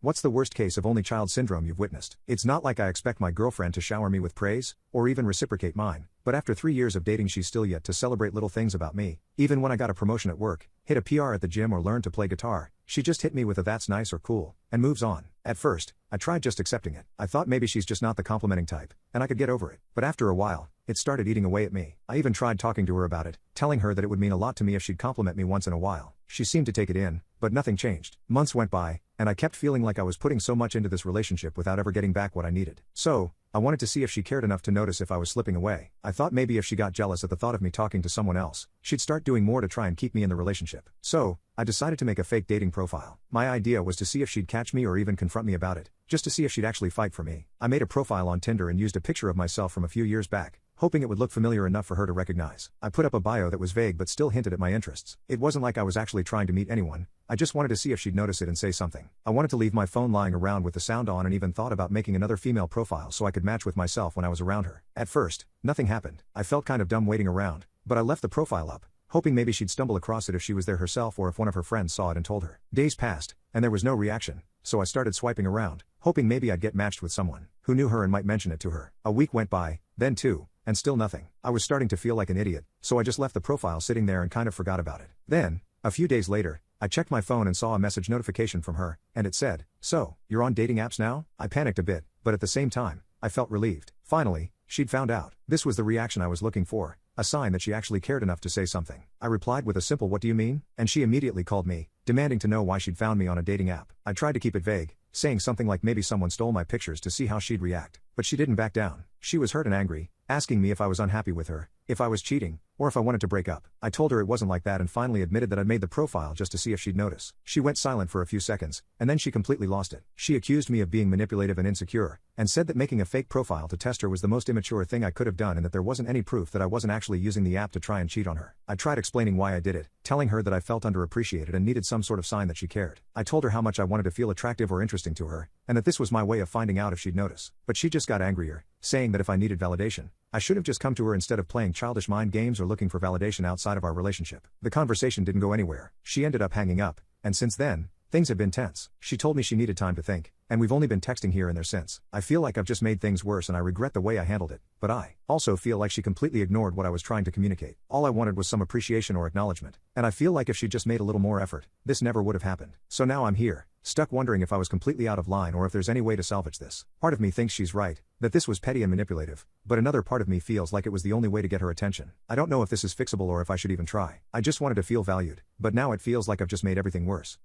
What's the worst case of only child syndrome you've witnessed? It's not like I expect my girlfriend to shower me with praise, or even reciprocate mine, but after 3 years of dating she's still yet to celebrate little things about me. Even when I got a promotion at work, hit a PR at the gym or learned to play guitar, she just hit me with a "that's nice" or "cool," and moves on. At first, I tried just accepting it. I thought maybe she's just not the complimenting type, and I could get over it. But after a while, it started eating away at me. I even tried talking to her about it, telling her that it would mean a lot to me if she'd compliment me once in a while. She seemed to take it in, but nothing changed. Months went by, and I kept feeling like I was putting so much into this relationship without ever getting back what I needed. So, I wanted to see if she cared enough to notice if I was slipping away. I thought maybe if she got jealous at the thought of me talking to someone else, she'd start doing more to try and keep me in the relationship. So, I decided to make a fake dating profile. My idea was to see if she'd catch me or even confront me about it, just to see if she'd actually fight for me. I made a profile on Tinder and used a picture of myself from a few years back, hoping it would look familiar enough for her to recognize. I put up a bio that was vague but still hinted at my interests. It wasn't like I was actually trying to meet anyone, I just wanted to see if she'd notice it and say something. I wanted to leave my phone lying around with the sound on and even thought about making another female profile so I could match with myself when I was around her. At first, nothing happened. I felt kind of dumb waiting around, but I left the profile up, hoping maybe she'd stumble across it if she was there herself or if one of her friends saw it and told her. Days passed, and there was no reaction, so I started swiping around, hoping maybe I'd get matched with someone who knew her and might mention it to her. A week went by, then two, and still nothing. I was starting to feel like an idiot, so I just left the profile sitting there and kind of forgot about it. Then, a few days later, I checked my phone and saw a message notification from her, and it said, "So, you're on dating apps now?" I panicked a bit, but at the same time, I felt relieved. Finally, she'd found out. This was the reaction I was looking for, a sign that she actually cared enough to say something. I replied with a simple "what do you mean?" and she immediately called me, demanding to know why she'd found me on a dating app. I tried to keep it vague, saying something like maybe someone stole my pictures to see how she'd react, but she didn't back down. She was hurt and angry, asking me if I was unhappy with her, if I was cheating, or if I wanted to break up. I told her it wasn't like that and finally admitted that I'd made the profile just to see if she'd notice. She went silent for a few seconds, and then she completely lost it. She accused me of being manipulative and insecure, and said that making a fake profile to test her was the most immature thing I could have done and that there wasn't any proof that I wasn't actually using the app to try and cheat on her. I tried explaining why I did it, telling her that I felt underappreciated and needed some sort of sign that she cared. I told her how much I wanted to feel attractive or interesting to her, and that this was my way of finding out if she'd notice. But she just got angrier, saying that if I needed validation, I should have just come to her instead of playing childish mind games or looking for validation outside of our relationship. The conversation didn't go anywhere. She ended up hanging up, and since then, things have been tense. She told me she needed time to think, and we've only been texting here and there since. I feel like I've just made things worse and I regret the way I handled it, but I also feel like she completely ignored what I was trying to communicate. All I wanted was some appreciation or acknowledgement, and I feel like if she just made a little more effort, this never would have happened. So now I'm here, stuck wondering if I was completely out of line or if there's any way to salvage this. Part of me thinks she's right, that this was petty and manipulative, but another part of me feels like it was the only way to get her attention. I don't know if this is fixable or if I should even try. I just wanted to feel valued, but now it feels like I've just made everything worse.